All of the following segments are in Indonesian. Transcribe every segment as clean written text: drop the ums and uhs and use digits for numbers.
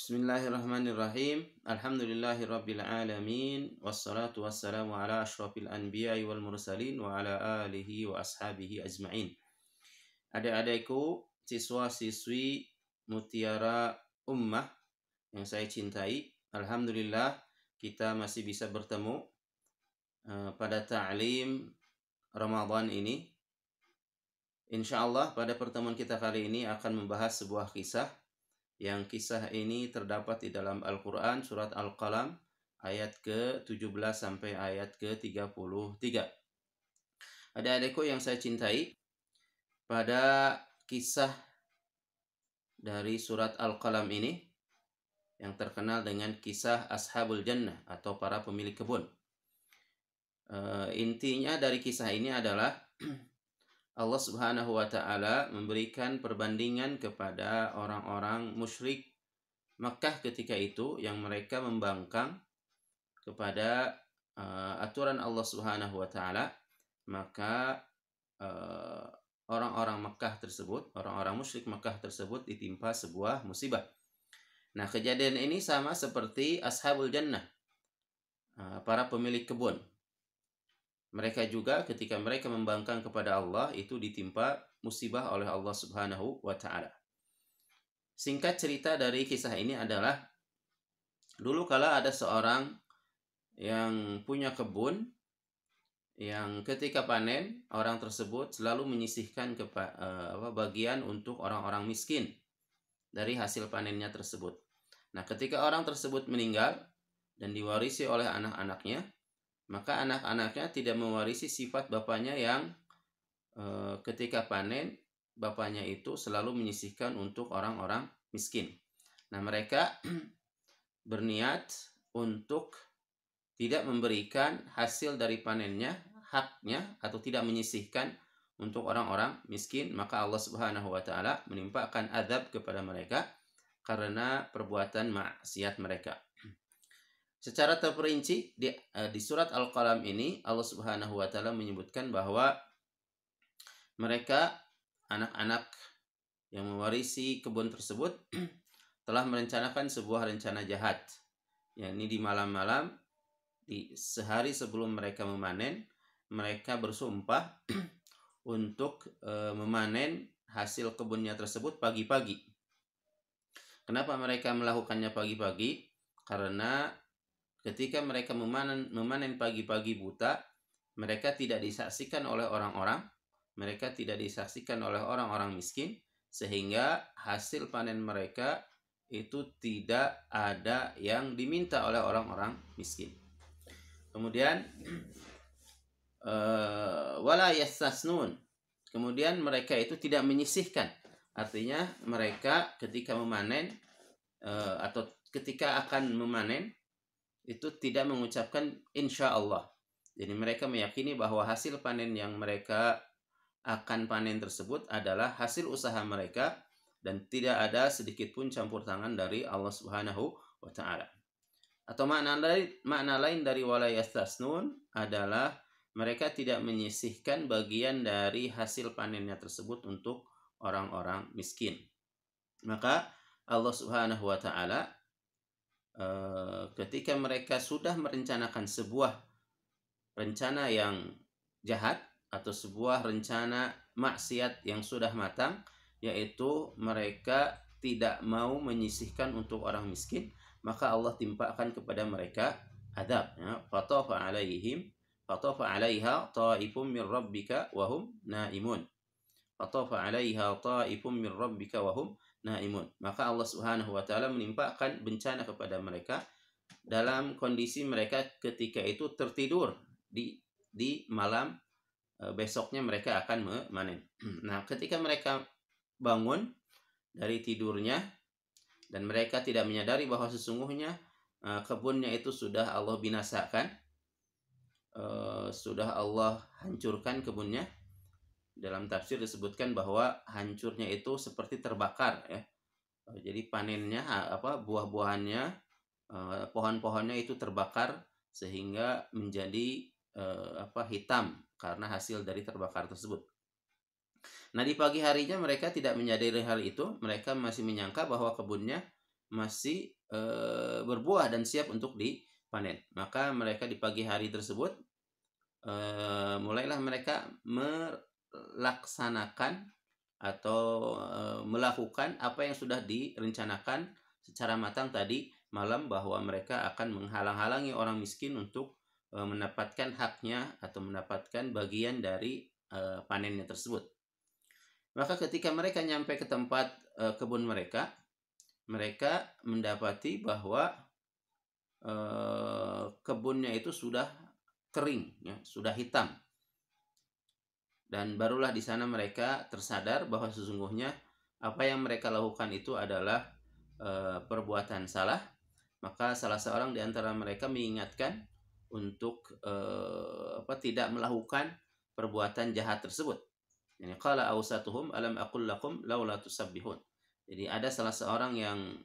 Bismillahirrahmanirrahim. Alhamdulillahirabbil alamin wassalatu wassalamu ala asyrafil anbiya'i wal mursalin wa ala alihi wa ashabihi ajmain. Adik-adikku, siswa-siswi Mutiara Ummah yang saya cintai, alhamdulillah kita masih bisa bertemu pada ta'lim Ramadan ini. Insyaallah pada pertemuan kita kali ini akan membahas sebuah kisah. Yang kisah ini terdapat di dalam Al-Quran surat Al-Qalam ayat ke-17 sampai ayat ke-33. Adik-adikku yang saya cintai, pada kisah dari surat Al-Qalam ini yang terkenal dengan kisah Ashabul Jannah atau para pemilik kebun. Intinya dari kisah ini adalah Allah Subhanahu wa Ta'ala memberikan perbandingan kepada orang-orang musyrik Makkah ketika itu yang mereka membangkang kepada aturan Allah Subhanahu wa Ta'ala. Maka orang-orang Makkah tersebut, orang-orang musyrik Makkah tersebut ditimpa sebuah musibah. Nah, kejadian ini sama seperti Ashabul Jannah, para pemilik kebun. Mereka juga ketika mereka membangkang kepada Allah itu ditimpa musibah oleh Allah Subhanahu wa Ta'ala. Singkat cerita dari kisah ini adalah dulu kala ada seorang yang punya kebun yang ketika panen orang tersebut selalu menyisihkan bagian untuk orang-orang miskin dari hasil panennya tersebut. Nah, ketika orang tersebut meninggal dan diwarisi oleh anak-anaknya, maka anak-anaknya tidak mewarisi sifat bapaknya yang ketika panen bapaknya itu selalu menyisihkan untuk orang-orang miskin. Nah, mereka berniat untuk tidak memberikan hasil dari panennya, haknya, atau tidak menyisihkan untuk orang-orang miskin. Maka Allah Subhanahu wa Ta'ala menimpakan azab kepada mereka karena perbuatan maksiat mereka. Secara terperinci di surat Al-Qalam ini Allah Subhanahu wa Ta'ala menyebutkan bahwa mereka anak-anak yang mewarisi kebun tersebut telah merencanakan sebuah rencana jahat. Yakni di malam-malam di sehari sebelum mereka memanen, mereka bersumpah untuk memanen hasil kebunnya tersebut pagi-pagi. Kenapa mereka melakukannya pagi-pagi? Karena ketika mereka memanen pagi-pagi buta, mereka tidak disaksikan oleh orang-orang, mereka tidak disaksikan oleh orang-orang miskin, sehingga hasil panen mereka itu tidak ada yang diminta oleh orang-orang miskin. Kemudian wala yastasnun. Kemudian mereka itu tidak menyisihkan. Artinya mereka ketika memanen atau ketika akan memanen itu tidak mengucapkan insya Allah. Jadi mereka meyakini bahwa hasil panen yang mereka akan panen tersebut adalah hasil usaha mereka dan tidak ada sedikit pun campur tangan dari Allah Subhanahu wa Ta'ala. Atau makna lain dari wala yastasnun adalah mereka tidak menyisihkan bagian dari hasil panennya tersebut untuk orang-orang miskin. Maka Allah Subhanahu wa Ta'ala ketika mereka sudah merencanakan sebuah rencana yang jahat atau sebuah rencana maksiat yang sudah matang, yaitu mereka tidak mau menyisihkan untuk orang miskin, maka Allah timpakan kepada mereka azab. Fatafa 'alaiha ta'ifun min rabbika wa hum naimun. Fatafa 'alaiha ta'ifun min rabbika wa hum naimun. Maka Allah Subhanahu wa Ta'ala menimpakan bencana kepada mereka dalam kondisi mereka ketika itu tertidur di malam besoknya mereka akan memanen. Nah, ketika mereka bangun dari tidurnya dan mereka tidak menyadari bahwa sesungguhnya kebunnya itu sudah Allah binasakan, sudah Allah hancurkan kebunnya. Dalam tafsir disebutkan bahwa hancurnya itu seperti terbakar, ya. Jadi panennya buah-buahannya, pohon-pohonnya itu terbakar sehingga menjadi hitam karena hasil dari terbakar tersebut. Nah, di pagi harinya mereka tidak menyadari hal itu, mereka masih menyangka bahwa kebunnya masih berbuah dan siap untuk dipanen. Maka mereka di pagi hari tersebut mulailah mereka melaksanakan atau melakukan apa yang sudah direncanakan secara matang tadi malam, bahwa mereka akan menghalang-halangi orang miskin untuk mendapatkan haknya atau mendapatkan bagian dari panennya tersebut. Maka ketika mereka nyampe ke tempat kebun mereka, mereka mendapati bahwa kebunnya itu sudah kering, ya, sudah hitam. Dan barulah di sana mereka tersadar bahwa sesungguhnya apa yang mereka lakukan itu adalah perbuatan salah. Maka salah seorang di antara mereka mengingatkan untuk tidak melakukan perbuatan jahat tersebut. Yani qala awsatuhum alam aqul lakum laula tusabbihun. Jadi ada salah seorang yang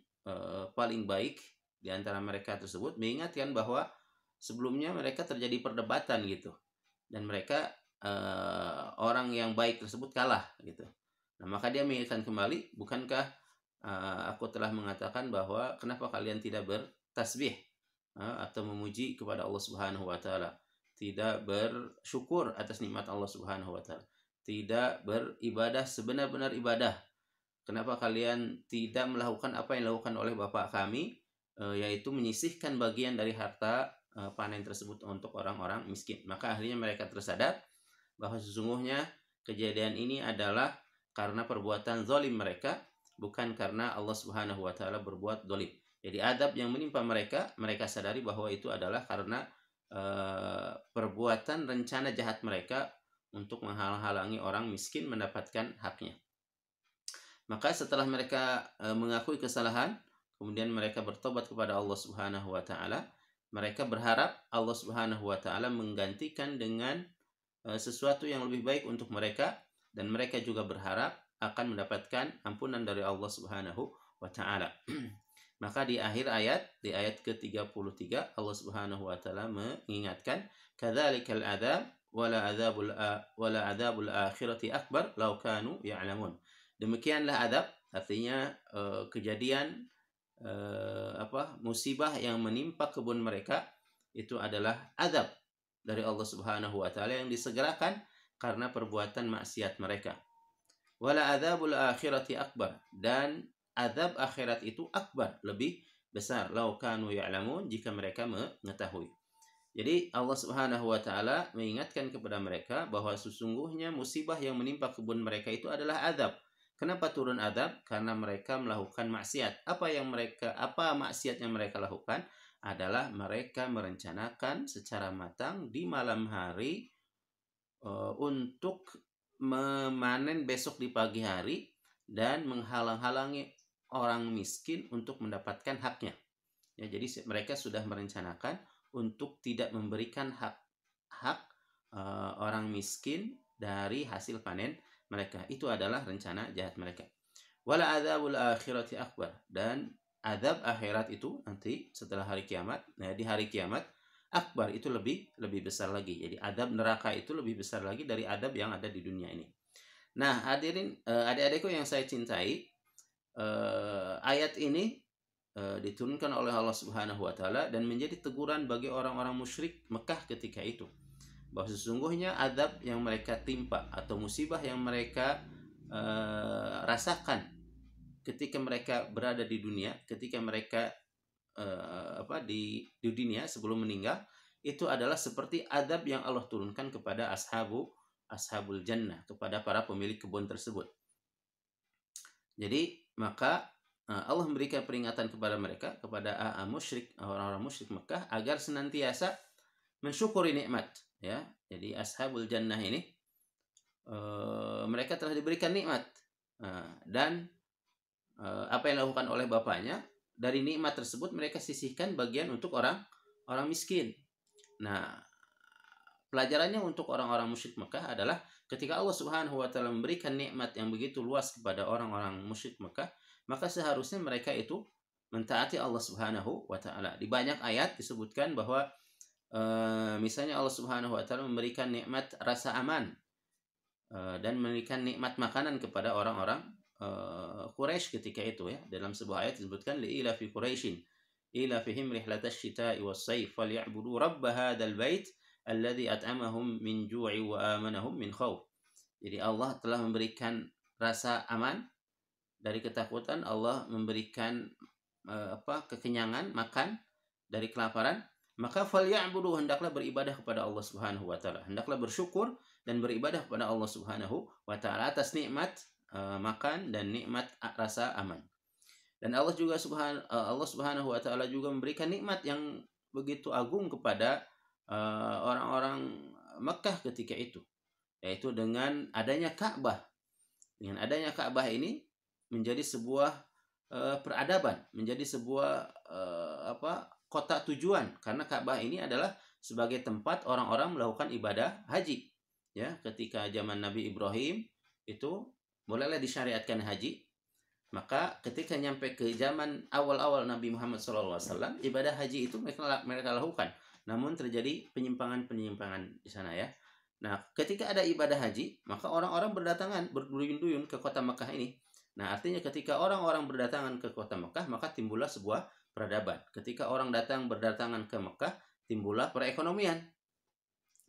paling baik di antara mereka tersebut mengingatkan bahwa sebelumnya mereka terjadi perdebatan gitu, dan mereka orang yang baik tersebut kalah gitu. Nah, maka dia mengingatkan kembali, bukankah aku telah mengatakan bahwa kenapa kalian tidak bertasbih atau memuji kepada Allah Subhanahu wa taala, tidak bersyukur atas nikmat Allah Subhanahu wa taala, tidak beribadah sebenar-benar ibadah. Kenapa kalian tidak melakukan apa yang dilakukan oleh bapak kami, yaitu menyisihkan bagian dari harta panen tersebut untuk orang-orang miskin. Maka akhirnya mereka tersadar bahwa sesungguhnya kejadian ini adalah karena perbuatan zalim mereka, bukan karena Allah Subhanahu wa taala berbuat zalim. Jadi adab yang menimpa mereka, mereka sadari bahwa itu adalah karena perbuatan rencana jahat mereka untuk menghalang-halangi orang miskin mendapatkan haknya. Maka setelah mereka mengakui kesalahan, kemudian mereka bertobat kepada Allah Subhanahu wa taala, mereka berharap Allah Subhanahu wa taala menggantikan dengan sesuatu yang lebih baik untuk mereka, dan mereka juga berharap akan mendapatkan ampunan dari Allah Subhanahu wa taala. Maka di akhir ayat, di ayat ke-33, Allah Subhanahu wa taala mengingatkan, kadzalikal adzab wala adzabul akhirati akbar law kanu ya'lamun. Demikianlah adab, artinya kejadian musibah yang menimpa kebun mereka itu adalah adab dari Allah Subhanahu wa taala yang disegerakan karena perbuatan maksiat mereka. Wala adzabul akhirati akbar, dan azab akhirat itu akbar, lebih besar, law kanu ya'lamun, jika mereka mengetahui. Jadi Allah Subhanahu wa taala mengingatkan kepada mereka bahwa sesungguhnya musibah yang menimpa kebun mereka itu adalah azab. Kenapa turun azab? Karena mereka melakukan maksiat. Apa maksiat yang mereka lakukan? Adalah mereka merencanakan secara matang di malam hari untuk memanen besok di pagi hari dan menghalang-halangi orang miskin untuk mendapatkan haknya. Ya, jadi mereka sudah merencanakan untuk tidak memberikan hak orang miskin dari hasil panen mereka. Itu adalah rencana jahat mereka. Wala adzabul akhirati akbar, dan azab akhirat itu nanti setelah hari kiamat, nah di hari kiamat akbar itu lebih besar lagi. Jadi azab neraka itu lebih besar lagi dari azab yang ada di dunia ini. Nah, hadirin adik-adikku yang saya cintai, ayat ini diturunkan oleh Allah Subhanahu wa taala dan menjadi teguran bagi orang-orang musyrik Mekah ketika itu, bahwa sesungguhnya azab yang mereka timpa atau musibah yang mereka rasakan ketika mereka berada di dunia, ketika mereka di dunia sebelum meninggal, itu adalah seperti azab yang Allah turunkan kepada ashabul jannah, kepada para pemilik kebun tersebut. Jadi maka Allah memberikan peringatan kepada mereka, kepada orang-orang musyrik Mekah, agar senantiasa mensyukuri nikmat. Ya, jadi ashabul jannah ini mereka telah diberikan nikmat, dan apa yang dilakukan oleh bapaknya, dari nikmat tersebut mereka sisihkan bagian untuk orang miskin. Nah, pelajarannya untuk orang-orang musyrik Mekah adalah ketika Allah Subhanahu wa taala memberikan nikmat yang begitu luas kepada orang-orang musyrik Mekah, maka seharusnya mereka itu mentaati Allah Subhanahu wa taala. Di banyak ayat disebutkan bahwa misalnya Allah Subhanahu wa taala memberikan nikmat rasa aman dan memberikan nikmat makanan kepada orang-orang Quraisy ketika itu ya. Dalam sebuah ayat disebutkan li'ila fi Quraisyin ila fihim rihlatash shita'i was-sayf falyabudu rabb hadzal bait alladzi at'amahum min ju'i wa amanahum min khauf. Jadi Allah telah memberikan rasa aman dari ketakutan, Allah memberikan kekenyangan, makan dari kelaparan, maka falyabudu, hendaklah beribadah kepada Allah Subhanahu wa taala. Hendaklah bersyukur dan beribadah kepada Allah Subhanahu wa taala atas nikmat makan dan nikmat rasa aman. Dan Allah Subhanahu wa taala juga memberikan nikmat yang begitu agung kepada orang-orang Mekah ketika itu, yaitu dengan adanya Ka'bah. Dengan adanya Ka'bah ini menjadi sebuah peradaban, menjadi sebuah kota tujuan, karena Ka'bah ini adalah sebagai tempat orang-orang melakukan ibadah haji. Ya, ketika zaman Nabi Ibrahim itu mulailah disyariatkan haji, maka ketika nyampe ke zaman awal-awal Nabi Muhammad SAW, ibadah haji itu mereka lakukan, namun terjadi penyimpangan-penyimpangan di sana ya. Nah, ketika ada ibadah haji, maka orang-orang berdatangan berduyun-duyun ke kota Mekah ini. Nah, artinya ketika orang-orang berdatangan ke kota Mekah, maka timbullah sebuah peradaban. Ketika orang berdatangan ke Mekah, timbullah perekonomian.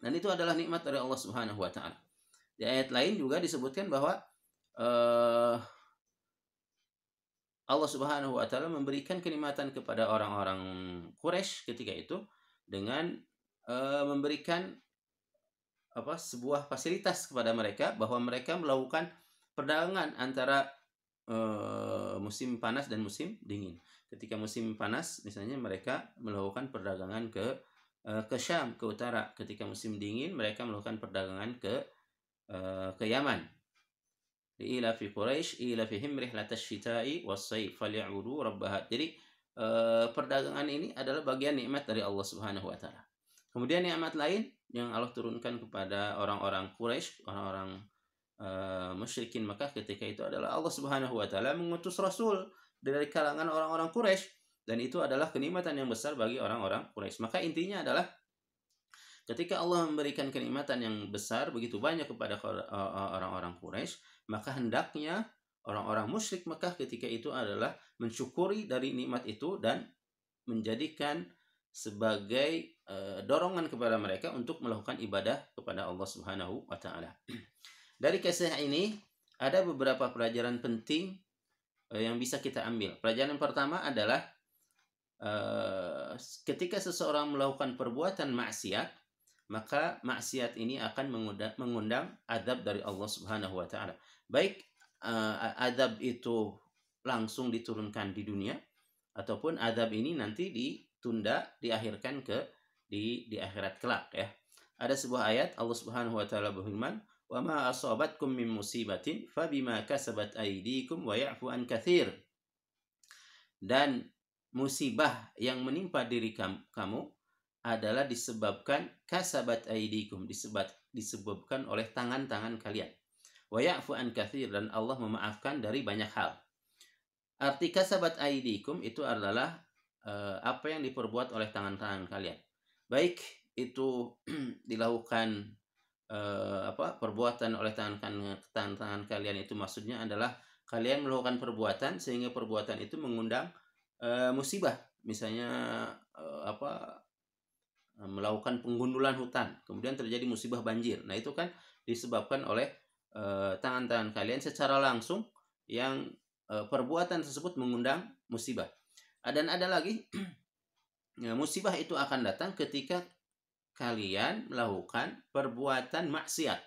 Dan itu adalah nikmat dari Allah Subhanahu wa taala. Di ayat lain juga disebutkan bahwa Allah Subhanahu wa taala memberikan kenikmatan kepada orang-orang Quraisy ketika itu dengan memberikan sebuah fasilitas kepada mereka, bahwa mereka melakukan perdagangan antara musim panas dan musim dingin. Ketika musim panas misalnya mereka melakukan perdagangan ke Syam, ke utara. Ketika musim dingin mereka melakukan perdagangan ke Yaman. Ila fi Quraisy ila fihim rihlatash shita'i was-sayf falyabudu rabb. Jadi perdagangan ini adalah bagian nikmat dari Allah Subhanahu wa taala. Kemudian nikmat lain yang Allah turunkan kepada orang-orang Quraisy, orang-orang musyrikin Mekah ketika itu adalah Allah Subhanahu wa taala mengutus rasul dari kalangan orang-orang Quraisy, dan itu adalah kenikmatan yang besar bagi orang-orang Quraisy. Maka intinya adalah ketika Allah memberikan kenikmatan yang besar begitu banyak kepada orang-orang Quraisy, maka hendaknya orang-orang musyrik Mekah ketika itu adalah mensyukuri dari nikmat itu dan menjadikan sebagai dorongan kepada mereka untuk melakukan ibadah kepada Allah Subhanahu wa taala. Dari kisah ini ada beberapa pelajaran penting yang bisa kita ambil. Pelajaran pertama adalah ketika seseorang melakukan perbuatan maksiat, maka maksiat ini akan mengundang azab dari Allah Subhanahu wa taala. Baik azab itu langsung diturunkan di dunia, ataupun azab ini nanti ditunda, diakhirkan di akhirat kelak ya. Ada sebuah ayat Allah Subhanahu wa taala berfirman, "Wa ma asabatkum min musibatin fabima kasabat aydikum wa ya'fu an katsir." Dan musibah yang menimpa diri kamu adalah disebabkan kasabat aidikum, disebabkan oleh tangan-tangan kalian. Wa ya'fu an katsir, dan Allah memaafkan dari banyak hal. Arti kasabat aidikum itu adalah apa yang diperbuat oleh tangan-tangan kalian. Baik itu dilakukan perbuatan oleh tangan-tangan kalian, itu maksudnya adalah kalian melakukan perbuatan sehingga perbuatan itu mengundang musibah, misalnya melakukan penggundulan hutan, kemudian terjadi musibah banjir. Nah, itu kan disebabkan oleh tangan-tangan kalian secara langsung, yang perbuatan tersebut mengundang musibah. Dan ada lagi musibah itu akan datang ketika kalian melakukan perbuatan maksiat.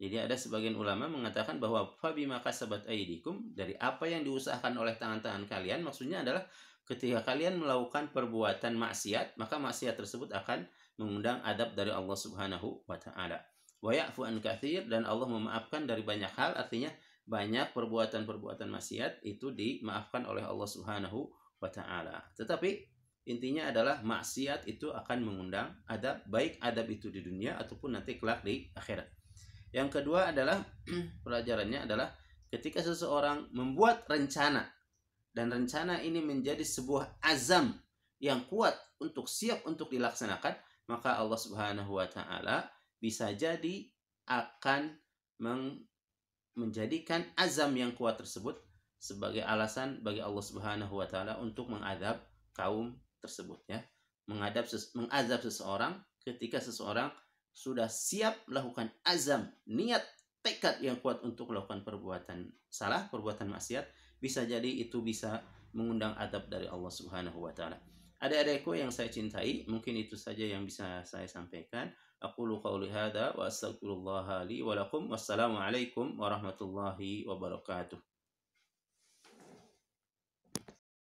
Jadi ada sebagian ulama mengatakan bahwa fabima kasabat aydikum, dari apa yang diusahakan oleh tangan-tangan kalian, maksudnya adalah ketika kalian melakukan perbuatan maksiat, maka maksiat tersebut akan mengundang adab dari Allah Subhanahu wa taala. Wa ya'fu an katsir, dan Allah memaafkan dari banyak hal, artinya banyak perbuatan-perbuatan maksiat itu dimaafkan oleh Allah Subhanahu wa taala. Tetapi intinya adalah maksiat itu akan mengundang adab, baik adab itu di dunia ataupun nanti kelak di akhirat. Yang kedua adalah pelajarannya adalah ketika seseorang membuat rencana, dan rencana ini menjadi sebuah azam yang kuat untuk siap untuk dilaksanakan, maka Allah Subhanahu wa taala bisa jadi akan menjadikan azam yang kuat tersebut sebagai alasan bagi Allah Subhanahu wa taala untuk mengadab kaum tersebut, ya. Mengazab seseorang ketika seseorang sudah siap melakukan azam, niat, tekad yang kuat untuk melakukan perbuatan salah, perbuatan maksiat, bisa jadi itu bisa mengundang adab dari Allah Subhanahu wa taala. Adik-adikku yang saya cintai, mungkin itu saja yang bisa saya sampaikan. Aqulu qauli hadza wa astaghfirullah li wa lakum. Wassalamualaikum warahmatullahi wabarakatuh.